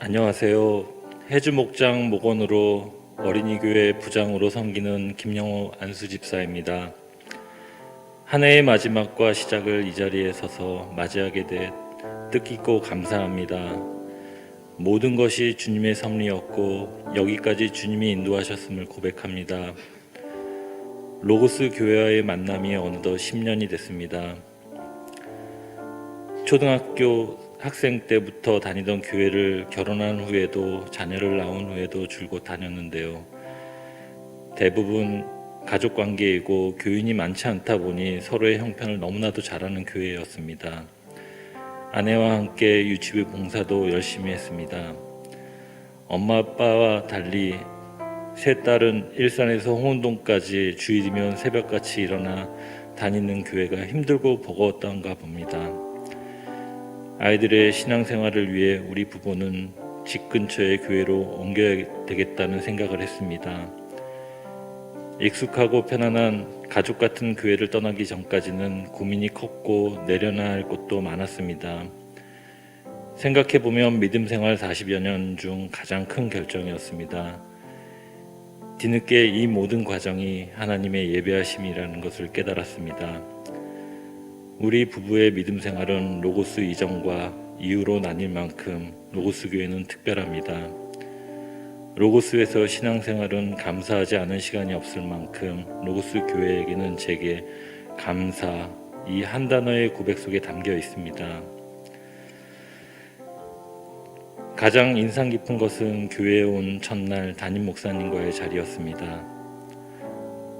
안녕하세요. 해주 목장 목원으로 어린이교회 부장으로 섬기는 김영호 안수집사입니다. 한 해의 마지막과 시작을 이 자리에 서서 맞이하게 돼 뜻깊고 감사합니다. 모든 것이 주님의 섭리였고 여기까지 주님이 인도하셨음을 고백합니다. 로고스 교회와의 만남이 어느덧 10년이 됐습니다. 초등학교 학생 때부터 다니던 교회를 결혼한 후에도 자녀를 낳은 후에도 줄곧 다녔는데요. 대부분 가족관계이고 교인이 많지 않다 보니 서로의 형편을 너무나도 잘하는 교회였습니다. 아내와 함께 유치부 봉사도 열심히 했습니다. 엄마 아빠와 달리 세 딸은 일산에서 홍은동까지 주일이면 새벽같이 일어나 다니는 교회가 힘들고 버거웠던가 봅니다. 아이들의 신앙생활을 위해 우리 부부는 집 근처의 교회로 옮겨야 되겠다는 생각을 했습니다. 익숙하고 편안한 가족 같은 교회를 떠나기 전까지는 고민이 컸고 내려놔야 할 것도 많았습니다. 생각해보면 믿음 생활 40여 년 중 가장 큰 결정이었습니다. 뒤늦게 이 모든 과정이 하나님의 예배하심이라는 것을 깨달았습니다. 우리 부부의 믿음 생활은 로고스 이전과 이후로 나뉠 만큼 로고스 교회는 특별합니다. 로고스에서 신앙생활은 감사하지 않은 시간이 없을 만큼 로고스 교회에게는 제게 감사, 이 한 단어의 고백 속에 담겨 있습니다. 가장 인상 깊은 것은 교회에 온 첫날 담임 목사님과의 자리였습니다.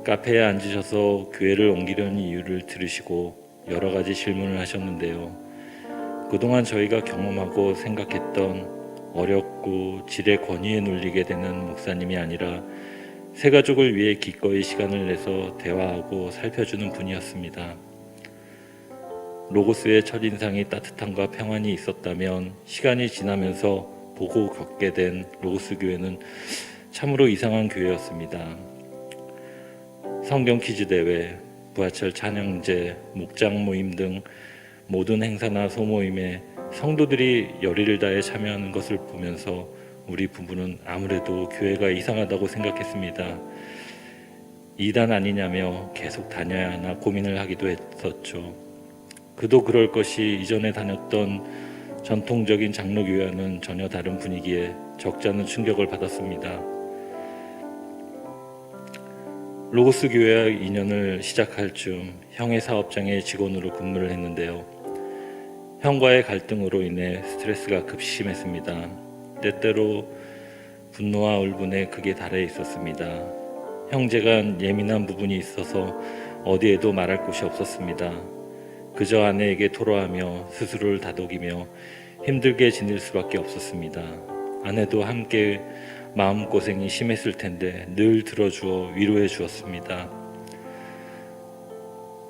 카페에 앉으셔서 교회를 옮기려는 이유를 들으시고 여러 가지 질문을 하셨는데요. 그동안 저희가 경험하고 생각했던 어렵고 질의 권위에 눌리게 되는 목사님이 아니라 새 가족을 위해 기꺼이 시간을 내서 대화하고 살펴주는 분이었습니다. 로고스의 첫인상이 따뜻함과 평안이 있었다면 시간이 지나면서 보고 겪게 된 로고스 교회는 참으로 이상한 교회였습니다. 성경 퀴즈 대회, 부활절 찬양제, 목장 모임 등 모든 행사나 소모임에 성도들이 열의를 다해 참여하는 것을 보면서 우리 부부는 아무래도 교회가 이상하다고 생각했습니다. 이단 아니냐며 계속 다녀야 하나 고민을 하기도 했었죠. 그도 그럴 것이 이전에 다녔던 전통적인 장로교회와는 전혀 다른 분위기에 적지 않은 충격을 받았습니다. 로고스 교회와 인연을 시작할 즈음 형의 사업장의 직원으로 근무를 했는데요. 형과의 갈등으로 인해 스트레스가 급심했습니다. 때때로 분노와 울분에 극에 달해 있었습니다. 형제간 예민한 부분이 있어서 어디에도 말할 곳이 없었습니다. 그저 아내에게 토로하며 스스로를 다독이며 힘들게 지낼 수밖에 없었습니다. 아내도 함께 마음고생이 심했을 텐데 늘 들어주어 위로해 주었습니다.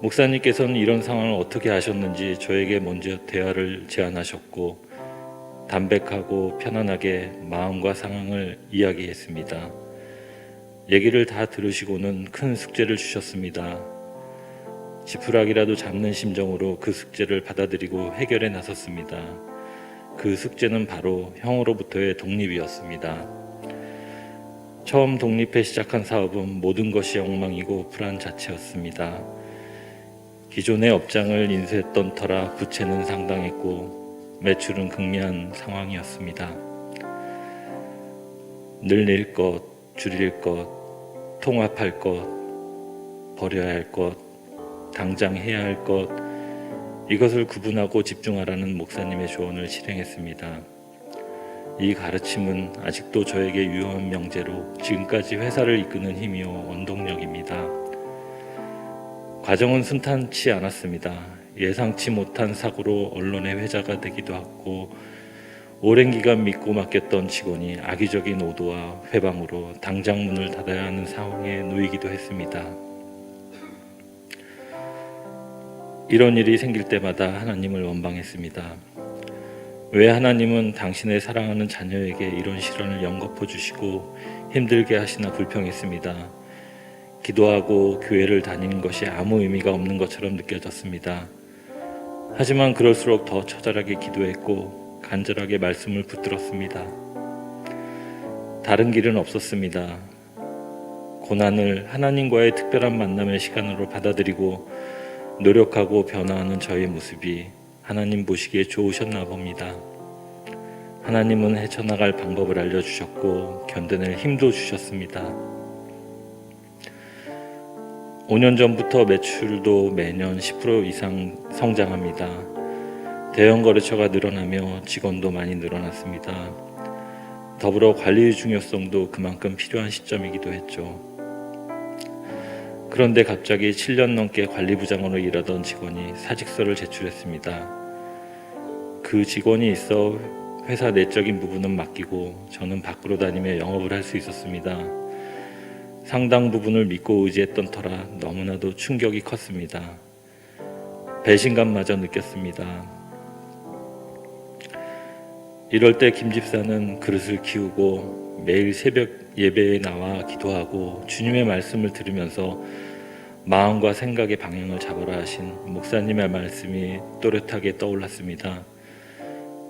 목사님께서는 이런 상황을 어떻게 아셨는지 저에게 먼저 대화를 제안하셨고 담백하고 편안하게 마음과 상황을 이야기했습니다. 얘기를 다 들으시고는 큰 숙제를 주셨습니다. 지푸라기라도 잡는 심정으로 그 숙제를 받아들이고 해결에 나섰습니다. 그 숙제는 바로 형으로부터의 독립이었습니다. 처음 독립해 시작한 사업은 모든 것이 엉망이고 불안 자체였습니다. 기존의 업장을 인수했던 터라 부채는 상당했고 매출은 극미한 상황이었습니다. 늘릴 것, 줄일 것, 통합할 것, 버려야 할 것, 당장 해야 할 것, 이것을 구분하고 집중하라는 목사님의 조언을 실행했습니다. 이 가르침은 아직도 저에게 유효한 명제로 지금까지 회사를 이끄는 힘이요 원동력입니다. 과정은 순탄치 않았습니다. 예상치 못한 사고로 언론의 회자가 되기도 했고 오랜 기간 믿고 맡겼던 직원이 악의적인 오도와 회방으로 당장 문을 닫아야 하는 상황에 놓이기도 했습니다. 이런 일이 생길 때마다 하나님을 원망했습니다. 왜 하나님은 당신의 사랑하는 자녀에게 이런 시련을 연거푸 주시고 힘들게 하시나 불평했습니다. 기도하고 교회를 다니는 것이 아무 의미가 없는 것처럼 느껴졌습니다. 하지만 그럴수록 더 처절하게 기도했고 간절하게 말씀을 붙들었습니다. 다른 길은 없었습니다. 고난을 하나님과의 특별한 만남의 시간으로 받아들이고 노력하고 변화하는 저의 모습이 하나님 보시기에 좋으셨나 봅니다. 하나님은 헤쳐나갈 방법을 알려주셨고 견뎌낼 힘도 주셨습니다. 5년 전부터 매출도 매년 10% 이상 성장합니다. 대형 거래처가 늘어나며 직원도 많이 늘어났습니다. 더불어 관리의 중요성도 그만큼 필요한 시점이기도 했죠. 그런데 갑자기 7년 넘게 관리부장으로 일하던 직원이 사직서를 제출했습니다. 그 직원이 있어 회사 내적인 부분은 맡기고 저는 밖으로 다니며 영업을 할 수 있었습니다. 상당 부분을 믿고 의지했던 터라 너무나도 충격이 컸습니다. 배신감마저 느꼈습니다. 이럴 때 김 집사는 그릇을 키우고 매일 새벽 예배에 나와 기도하고 주님의 말씀을 들으면서 마음과 생각의 방향을 잡아라 하신 목사님의 말씀이 또렷하게 떠올랐습니다.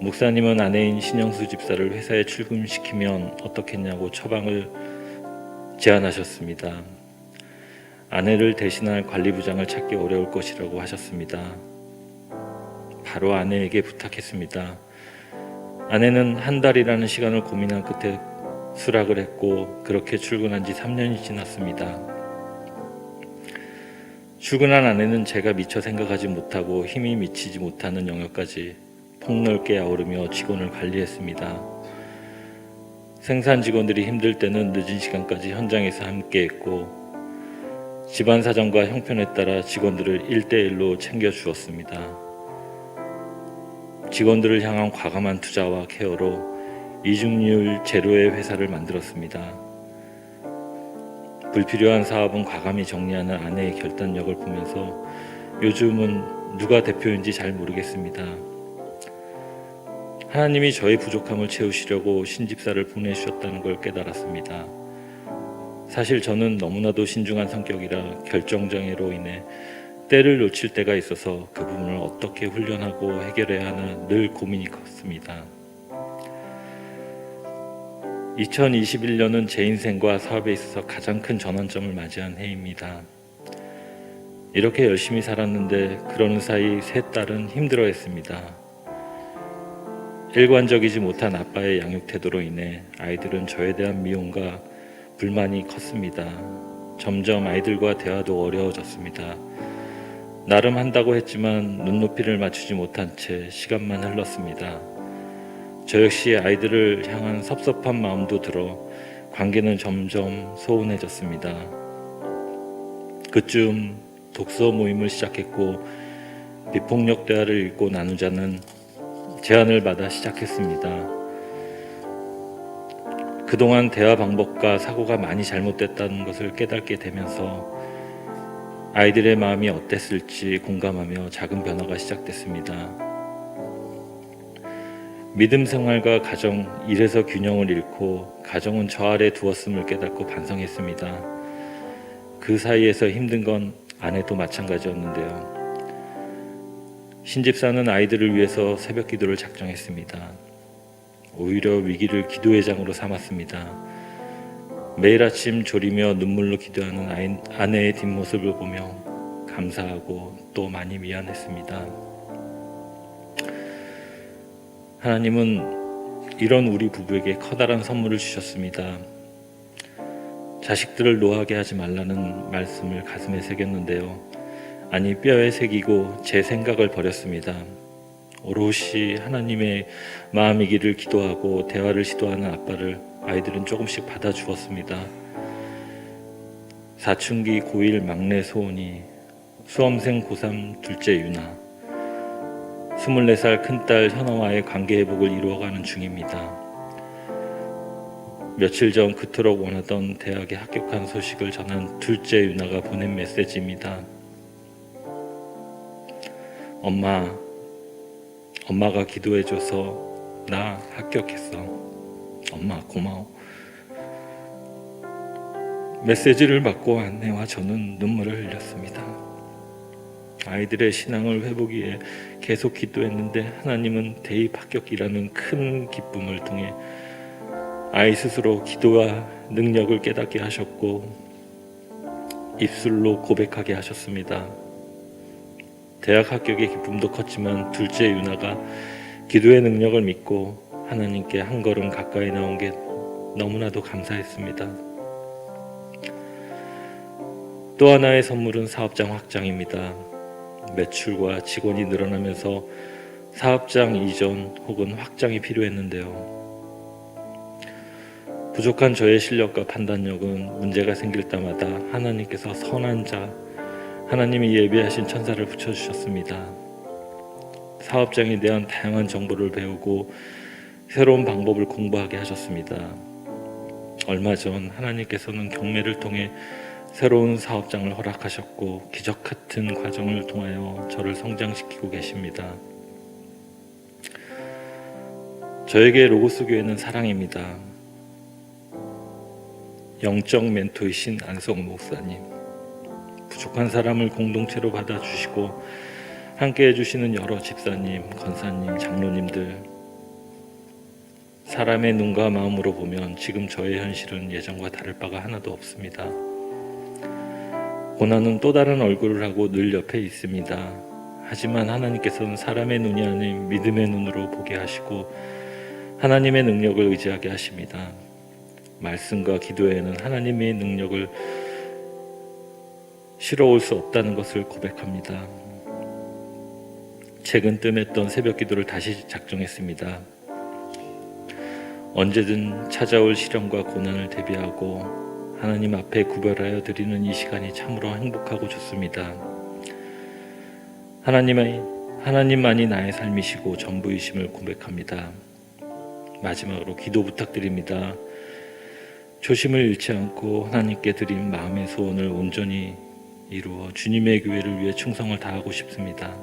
목사님은 아내인 신영수 집사를 회사에 출근시키면 어떻겠냐고 처방을 제안하셨습니다. 아내를 대신할 관리부장을 찾기 어려울 것이라고 하셨습니다. 바로 아내에게 부탁했습니다. 아내는 한 달이라는 시간을 고민한 끝에 수락을 했고 그렇게 출근한 지 3년이 지났습니다. 출근한 아내는 제가 미처 생각하지 못하고 힘이 미치지 못하는 영역까지 폭넓게 아우르며 직원을 관리했습니다. 생산 직원들이 힘들 때는 늦은 시간까지 현장에서 함께했고 집안 사정과 형편에 따라 직원들을 1대1로 챙겨주었습니다. 직원들을 향한 과감한 투자와 케어로 이중률 제로의 회사를 만들었습니다. 불필요한 사업은 과감히 정리하는 아내의 결단력을 보면서 요즘은 누가 대표인지 잘 모르겠습니다. 하나님이 저의 부족함을 채우시려고 신집사를 보내주셨다는 걸 깨달았습니다. 사실 저는 너무나도 신중한 성격이라 결정장애로 인해 때를 놓칠 때가 있어서 그 부분을 어떻게 훈련하고 해결해야 하나 늘 고민이 컸습니다. 2021년은 제 인생과 사업에 있어서 가장 큰 전환점을 맞이한 해입니다. 이렇게 열심히 살았는데 그러는 사이 세 딸은 힘들어했습니다. 일관적이지 못한 아빠의 양육 태도로 인해 아이들은 저에 대한 미움과 불만이 컸습니다. 점점 아이들과 대화도 어려워졌습니다. 나름 한다고 했지만 눈높이를 맞추지 못한 채 시간만 흘렀습니다. 저 역시 아이들을 향한 섭섭한 마음도 들어 관계는 점점 소원해졌습니다. 그쯤 독서 모임을 시작했고 비폭력 대화를 읽고 나누자는 제안을 받아 시작했습니다. 그동안 대화 방법과 사고가 많이 잘못됐다는 것을 깨닫게 되면서 아이들의 마음이 어땠을지 공감하며 작은 변화가 시작됐습니다. 믿음 생활과 가정, 일에서 균형을 잃고 가정은 저 아래 두었음을 깨닫고 반성했습니다. 그 사이에서 힘든 건 아내도 마찬가지였는데요. 신집사는 아이들을 위해서 새벽 기도를 작정했습니다. 오히려 위기를 기도의 장으로 삼았습니다. 매일 아침 졸이며 눈물로 기도하는 아내의 뒷모습을 보며 감사하고 또 많이 미안했습니다. 하나님은 이런 우리 부부에게 커다란 선물을 주셨습니다. 자식들을 노하게 하지 말라는 말씀을 가슴에 새겼는데요. 아니 뼈에 새기고 제 생각을 버렸습니다. 오롯이 하나님의 마음이기를 기도하고 대화를 시도하는 아빠를 아이들은 조금씩 받아주었습니다. 사춘기 고1 막내 소은이, 수험생 고3 둘째 유나, 24살 큰딸 현아와의 관계 회복을 이루어가는 중입니다. 며칠 전 그토록 원하던 대학에 합격한 소식을 전한 둘째 유나가 보낸 메시지입니다. 엄마가 기도해줘서 나 합격했어. 엄마 고마워. 메시지를 받고 아내와 저는 눈물을 흘렸습니다. 아이들의 신앙을 회복하기 위해 계속 기도했는데 하나님은 대입 합격이라는 큰 기쁨을 통해 아이 스스로 기도와 능력을 깨닫게 하셨고 입술로 고백하게 하셨습니다. 대학 합격의 기쁨도 컸지만 둘째 유나가 기도의 능력을 믿고 하나님께 한 걸음 가까이 나온 게 너무나도 감사했습니다. 또 하나의 선물은 사업장 확장입니다. 매출과 직원이 늘어나면서 사업장 이전 혹은 확장이 필요했는데요. 부족한 저의 실력과 판단력은 문제가 생길 때마다 하나님께서 선한 자, 하나님이 예비하신 천사를 붙여주셨습니다. 사업장에 대한 다양한 정보를 배우고 새로운 방법을 공부하게 하셨습니다. 얼마 전 하나님께서는 경매를 통해 새로운 사업장을 허락하셨고 기적 같은 과정을 통하여 저를 성장시키고 계십니다. 저에게 로고스 교회는 사랑입니다. 영적 멘토이신 안성 목사님, 부족한 사람을 공동체로 받아주시고 함께 해주시는 여러 집사님, 권사님, 장로님들, 사람의 눈과 마음으로 보면 지금 저의 현실은 예전과 다를 바가 하나도 없습니다. 고난은 또 다른 얼굴을 하고 늘 옆에 있습니다. 하지만 하나님께서는 사람의 눈이 아닌 믿음의 눈으로 보게 하시고 하나님의 능력을 의지하게 하십니다. 말씀과 기도에는 하나님의 능력을 실어올 수 없다는 것을 고백합니다. 최근 뜸했던 새벽 기도를 다시 작정했습니다. 언제든 찾아올 시련과 고난을 대비하고 하나님 앞에 구별하여 드리는 이 시간이 참으로 행복하고 좋습니다. 하나님만이 나의 삶이시고 전부이심을 고백합니다. 마지막으로 기도 부탁드립니다. 초심을 잃지 않고 하나님께 드린 마음의 소원을 온전히 이루어 주님의 교회를 위해 충성을 다하고 싶습니다.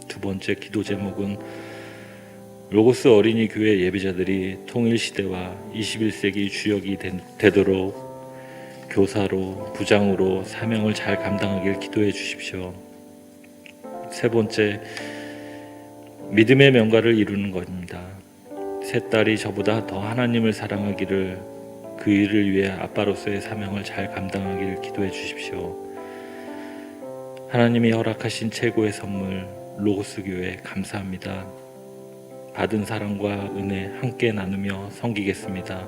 두 번째 기도 제목은 로고스 어린이 교회 예배자들이 통일시대와 21세기 주역이 되도록 교사로, 부장으로 사명을 잘 감당하길 기도해 주십시오. 세 번째, 믿음의 명가를 이루는 겁니다. 세 딸이 저보다 더 하나님을 사랑하기를, 그 일을 위해 아빠로서의 사명을 잘 감당하길 기도해 주십시오. 하나님이 허락하신 최고의 선물 로고스 교회 감사합니다. 받은 사랑과 은혜 함께 나누며 섬기겠습니다.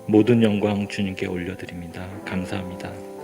모든 영광 주님께 올려드립니다. 감사합니다.